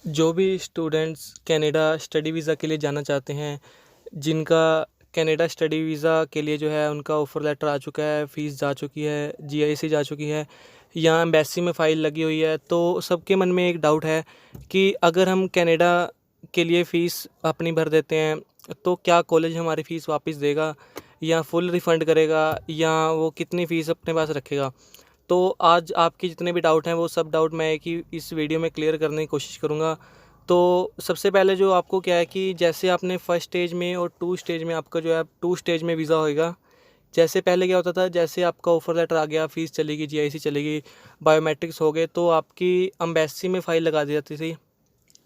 जो भी students Canada study visa के लिए जाना चाहते हैं, जिनका कनाडा स्टडी वीज़ा के लिए जो है उनका ऑफ़र लेटर आ चुका है, फ़ीस जा चुकी है, जीआईसी जा चुकी है या एम्बेसी में फ़ाइल लगी हुई है, तो सबके मन में एक डाउट है कि अगर हम कनाडा के लिए फ़ीस अपनी भर देते हैं, तो क्या कॉलेज हमारी फ़ीस वापस देगा या फुल रिफ़ंड करेगा या वो कितनी फ़ीस अपने पास रखेगा? तो आज आपके जितने भी डाउट हैं वो सब डाउट मैं एक ही इस वीडियो में क्लियर करने की कोशिश करूँगा। तो सबसे पहले जो आपको क्या है कि जैसे आपने फर्स्ट स्टेज में और टू स्टेज में आपका जो है टू स्टेज में वीज़ा होएगा। जैसे पहले क्या होता था, जैसे आपका ऑफ़र लेटर आ गया, फ़ीस चलेगी, जीआईसी चलेगी, बायोमेट्रिक्स हो गए, तो आपकी एम्बेसी में फ़ाइल लगा दी जाती थी।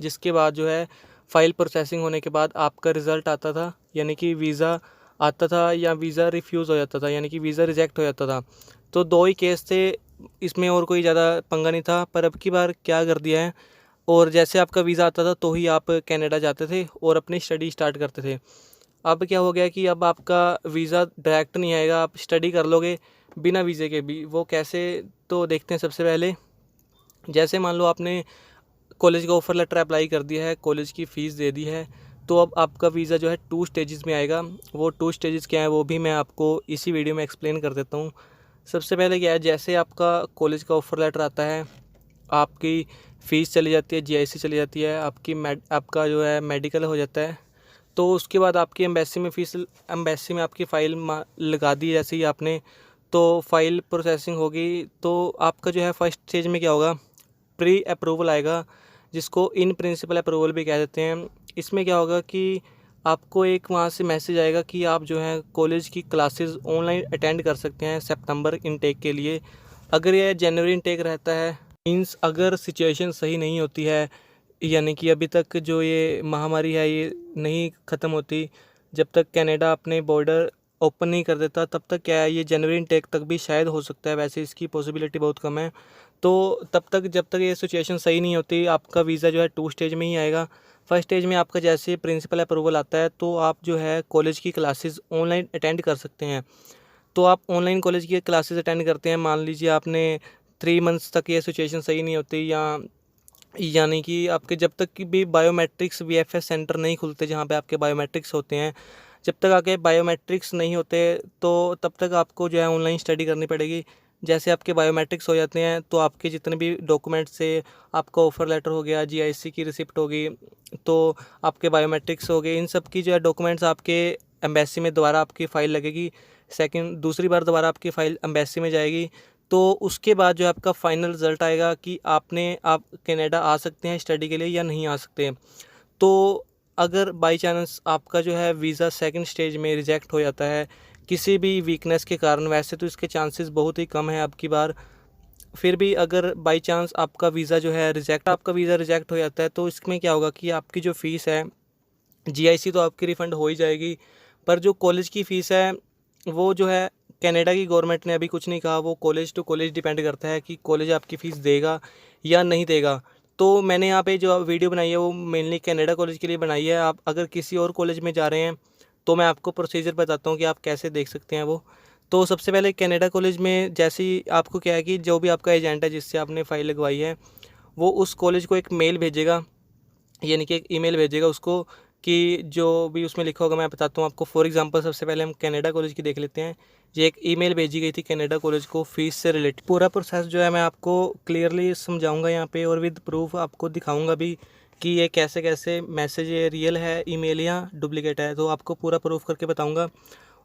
जिसके बाद जो है फ़ाइल प्रोसेसिंग होने के बाद आपका रिज़ल्ट आता था, यानी कि वीज़ा आता था या वीज़ा रिफ्यूज़ हो जाता था, यानी कि वीज़ा रिजेक्ट हो जाता था। तो 2 ही केस थे, इसमें और कोई ज़्यादा पंगा नहीं था। पर अब की बार क्या कर दिया है, और जैसे आपका वीज़ा आता था तो ही आप कनाडा जाते थे और अपनी स्टडी स्टार्ट करते थे। अब क्या हो गया कि अब आपका वीज़ा डायरेक्ट नहीं आएगा, आप स्टडी कर लोगे बिना वीज़े के भी। वो कैसे, तो देखते हैं। सबसे पहले जैसे मान लो आपने कॉलेज का ऑफ़र लेटर अप्लाई कर दिया है, कॉलेज की फ़ीस दे दी है, तो अब आपका वीज़ा जो है 2 स्टेजेस में आएगा। वो 2 स्टेजेस क्या है वो भी मैं आपको इसी वीडियो में एक्सप्लेन कर देता हूँ। सबसे पहले क्या है, जैसे आपका कॉलेज का ऑफ़र लेटर आता है, आपकी फ़ीस चली जाती है, जीआईसी चली जाती है, आपका जो है मेडिकल हो जाता है। तो उसके बाद आपकी एम्बेसी में आपकी फ़ाइल लगा दी जैसे ही आपने, तो फ़ाइल प्रोसेसिंग होगी। तो आपका जो है फर्स्ट स्टेज में क्या होगा, प्री अप्रूवल आएगा, जिसको इन प्रिंसिपल अप्रूवल भी कह देते हैं। इसमें क्या होगा कि आपको एक वहाँ से मैसेज आएगा कि आप जो है कॉलेज की क्लासेस ऑनलाइन अटेंड कर सकते हैं सितंबर इनटेक के लिए। अगर यह जनवरी इनटेक रहता है, मीन्स अगर सिचुएशन सही नहीं होती है, यानी कि अभी तक जो ये महामारी है ये नहीं ख़त्म होती, जब तक कनाडा अपने बॉर्डर ओपन नहीं कर देता, तब तक क्या है, ये जनवरी इनटेक तक भी शायद हो सकता है। वैसे इसकी पॉसिबिलिटी बहुत कम है। तो तब तक, जब तक ये सिचुएशन सही नहीं होती, आपका वीज़ा जो है 2 स्टेज में ही आएगा। फर्स्ट स्टेज में आपका जैसे प्रिंसिपल अप्रूवल आता है, तो आप जो है कॉलेज की क्लासेस ऑनलाइन अटेंड कर सकते हैं। तो आप ऑनलाइन कॉलेज की क्लासेस अटेंड करते हैं। मान लीजिए आपने 3 मंथ्स तक ये सिचुएशन सही नहीं होती, या यानी कि आपके जब तक कि भी बायोमेट्रिक्स वीएफएस सेंटर नहीं खुलते जहाँ पे आपके बायोमेट्रिक्स होते हैं, जब तक आपके बायोमेट्रिक्स नहीं होते, तो तब तक आपको जो है ऑनलाइन स्टडी करनी पड़ेगी। जैसे आपके बायोमेट्रिक्स हो जाते हैं, तो आपके जितने भी डॉक्यूमेंट्स से, आपका ऑफ़र लेटर हो गया, जीआईसी की रिसिप्ट होगी, तो आपके बायोमेट्रिक्स हो गए, इन सब की जो है डॉक्यूमेंट्स आपके एम्बेसी में दोबारा आपकी फ़ाइल लगेगी। दूसरी बार दोबारा आपकी फ़ाइल एम्बेसी में जाएगी। तो उसके बाद जो है आपका फ़ाइनल रिज़ल्ट आएगा कि आप कनाडा आ सकते हैं स्टडी के लिए या नहीं आ सकते। तो अगर बाई चांस आपका जो है वीज़ा सेकंड स्टेज में रिजेक्ट हो जाता है किसी भी वीकनेस के कारण, वैसे तो इसके चांसेस बहुत ही कम हैं अब की बार, फिर भी अगर बाई चांस आपका वीज़ा रिजेक्ट हो जाता है, तो इसमें क्या होगा कि आपकी जो फ़ीस है, जीआईसी तो आपकी रिफ़ंड हो ही जाएगी, पर जो कॉलेज की फ़ीस है वो जो है, कनाडा की गवर्नमेंट ने अभी कुछ नहीं कहा। वो कॉलेज टू कॉलेज डिपेंड करता है कि कॉलेज आपकी फ़ीस देगा या नहीं देगा। तो मैंने यहाँ पे जो वीडियो बनाई है वो मेनली कनाडा कॉलेज के लिए बनाई है। आप अगर किसी और कॉलेज में जा रहे हैं, तो मैं आपको प्रोसीजर बताता हूँ कि आप कैसे देख सकते हैं वो। तो सबसे पहले कनाडा कॉलेज में जैसे ही आपको क्या है कि जो भी आपका एजेंट है जिससे आपने फ़ाइल लगवाई है, वो उस कॉलेज को एक मेल भेजेगा, यानी कि एक ईमेल भेजेगा उसको, कि जो भी उसमें लिखा होगा मैं बताता हूँ आपको। फॉर एग्जांपल सबसे पहले हम कनाडा कॉलेज की देख लेते हैं। ये एक ईमेल भेजी गई थी कनाडा कॉलेज को फ़ीस से रिलेटेड। पूरा प्रोसेस जो है मैं आपको क्लियरली समझाऊंगा यहाँ पे, और विद प्रूफ आपको दिखाऊंगा भी कि ये कैसे कैसे मैसेज ये रियल है ईमेल या डुप्लीकेट है, तो आपको पूरा प्रूफ करके बताऊँगा।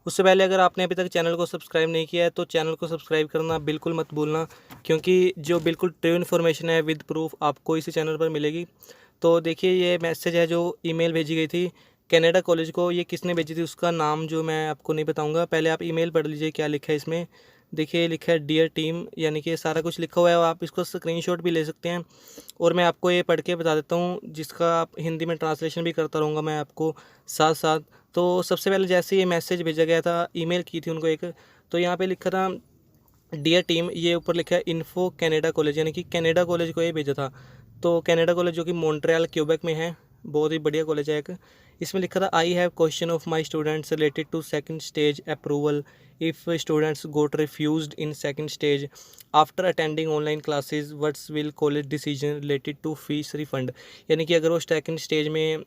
उससे पहले अगर आपने अभी तक चैनल को सब्सक्राइब नहीं किया है, तो चैनल को सब्सक्राइब करना बिल्कुल मत भूलना, क्योंकि जो बिल्कुल ट्रू इन्फॉर्मेशन है विद प्रूफ आपको इसी चैनल पर मिलेगी। तो देखिए, ये मैसेज है जो ईमेल भेजी गई थी कनाडा कॉलेज को। ये किसने भेजी थी उसका नाम जो मैं आपको नहीं बताऊंगा, पहले आप ईमेल पढ़ लीजिए क्या लिखा है इसमें। देखिए, लिखा है डियर टीम, यानी कि सारा कुछ लिखा हुआ है, और आप इसको स्क्रीनशॉट भी ले सकते हैं। और मैं आपको ये पढ़ के बता देता हूँ, जिसका आप हिंदी में ट्रांसलेशन भी करता रहूँगा मैं आपको साथ साथ। तो सबसे पहले जैसे ये मैसेज भेजा गया था, ईमेल की थी उनको एक, तो यहाँ पे लिखा था डियर टीम, ये ऊपर लिखा है इन्फो कनाडा कॉलेज, यानी कि कनाडा कॉलेज को ये भेजा था। तो कनाडा कॉलेज जो कि मॉन्ट्रियल क्यूबेक में है, बहुत ही बढ़िया कॉलेज है एक। इसमें लिखा था I have question of my students related to second stage approval if students got refused in second stage after attending online classes what's will college decision related to fees refund. यानी कि अगर वो second stage में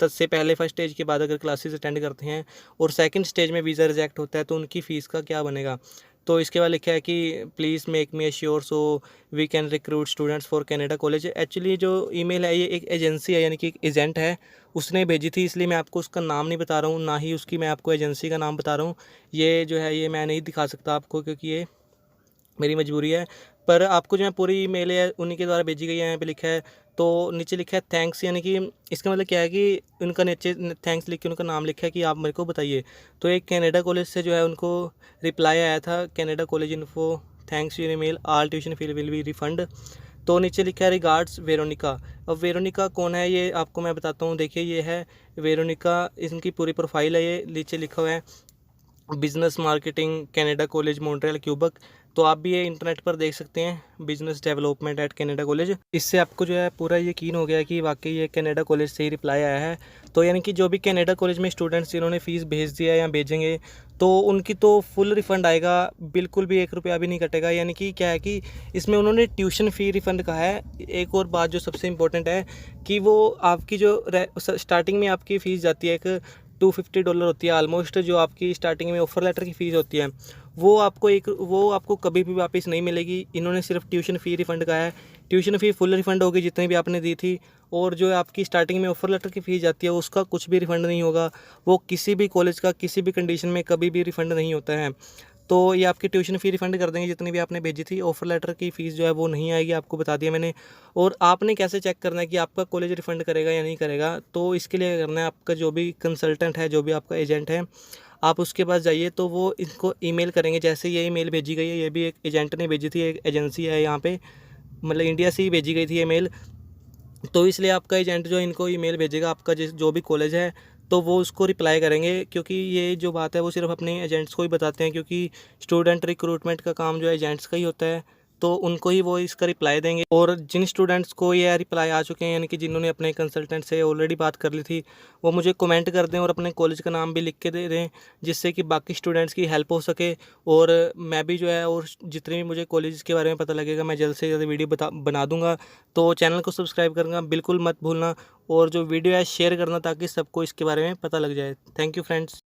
तब से पहले first stage के बाद अगर क्लासेस अटेंड करते हैं और सेकंड स्टेज में वीज़ा रिजेक्ट होता है तो उनकी फ़ीस का क्या बनेगा। तो इसके बाद लिखा है कि please make me assure so we can recruit students for Canada college. Actually जो ईमेल है ये एक एजेंसी है, यानी कि एक एजेंट है, उसने भेजी थी, इसलिए मैं आपको उसका नाम नहीं बता रहा हूँ, ना ही उसकी मैं आपको एजेंसी का नाम बता रहा हूँ। ये जो है ये मैं नहीं दिखा सकता आपको, क्योंकि ये मेरी मजबूरी है। पर आपको जो है पूरी ईमेल है उन्हीं के द्वारा भेजी गई है। यहाँ पे लिखा है, तो नीचे लिखा है थैंक्स, यानी कि इसका मतलब क्या है कि उनका नीचे थैंक्स लिख के उनका नाम लिखा है कि आप मेरे को बताइए। तो एक कनाडा कॉलेज से जो है उनको रिप्लाई आया था, Canada college info thanks your email all tuition fee will be refund. तो नीचे लिखा है रिगार्ड्स वेरोनिका। अब वेरोनिका कौन है ये आपको मैं बताता हूँ। देखिए ये है वेरोनिका, इनकी पूरी प्रोफाइल है, ये नीचे लिखा हुआ है business marketing Canada college Montreal Quebec. तो आप भी ये इंटरनेट पर देख सकते हैं business development at Canada college. इससे आपको जो है पूरा यकीन हो गया कि वाकई ये कनाडा कॉलेज से ही रिप्लाई आया है। तो यानी कि जो भी कनाडा कॉलेज में स्टूडेंट्स जिन्होंने फ़ीस भेज दिया या भेजेंगे तो उनकी तो फुल रिफ़ंड आएगा, बिल्कुल भी 1 रुपया भी नहीं कटेगा। यानी कि क्या है कि इसमें उन्होंने ट्यूशन फ़ी रिफ़ंड कहा है। एक और बात जो सबसे इम्पोर्टेंट है कि वो आपकी जो स्टार्टिंग में आपकी फ़ीस जाती है एक $250 होती है ऑलमोस्ट, जो आपकी स्टार्टिंग में ऑफ़र लेटर की फ़ीस होती है, वो आपको कभी भी वापस नहीं मिलेगी। इन्होंने सिर्फ ट्यूशन फ़ी रिफ़ंड कहा है। ट्यूशन फ़ी फुल रिफ़ंड होगी जितनी भी आपने दी थी, और जो आपकी स्टार्टिंग में ऑफ़र लेटर की फ़ीस जाती है उसका कुछ भी रिफ़ंड नहीं होगा। वो किसी भी कॉलेज का किसी भी कंडीशन में कभी भी रिफ़ंड नहीं होता है। तो ये आपकी ट्यूशन फ़ी रिफ़ंड कर देंगे जितनी भी आपने भेजी थी। ऑफ़र लेटर की फ़ीस जो है वो नहीं आएगी, आपको बता दिया मैंने। और आपने कैसे चेक करना है कि आपका कॉलेज रिफ़ंड करेगा या नहीं करेगा, तो इसके लिए क्या करना है, आपका जो भी कंसल्टेंट है, जो भी आपका एजेंट है, आप उसके पास जाइए तो वो इनको ईमेल करेंगे। जैसे ये ईमेल भेजी गई है, ये भी एक एजेंट ने भेजी थी, एक एजेंसी है यहाँ पे, मतलब इंडिया से ही भेजी गई थी ये मेल। तो इसलिए आपका एजेंट जो इनको ईमेल भेजेगा, आपका जिस जो भी कॉलेज है, तो वो उसको रिप्लाई करेंगे। क्योंकि ये जो बात है वो सिर्फ अपने एजेंट्स को ही बताते हैं, क्योंकि स्टूडेंट रिक्रूटमेंट का काम जो है एजेंट्स का ही होता है, तो उनको ही वो इसका रिप्लाई देंगे। और जिन स्टूडेंट्स को ये रिप्लाई आ चुके हैं, यानी कि जिन्होंने अपने कंसल्टेंट से ऑलरेडी बात कर ली थी, वो मुझे कमेंट कर दें और अपने कॉलेज का नाम भी लिख के दे दें, जिससे कि बाकी स्टूडेंट्स की हेल्प हो सके। और मैं भी जो है, और जितने भी मुझे कॉलेज के बारे में पता लगेगा, मैं जल्द से जल्द वीडियो बना दूंगा। तो चैनल को सब्सक्राइब करना बिल्कुल मत भूलना, और जो वीडियो है शेयर करना, ताकि सबको इसके बारे में पता लग जाए। Thank you friends.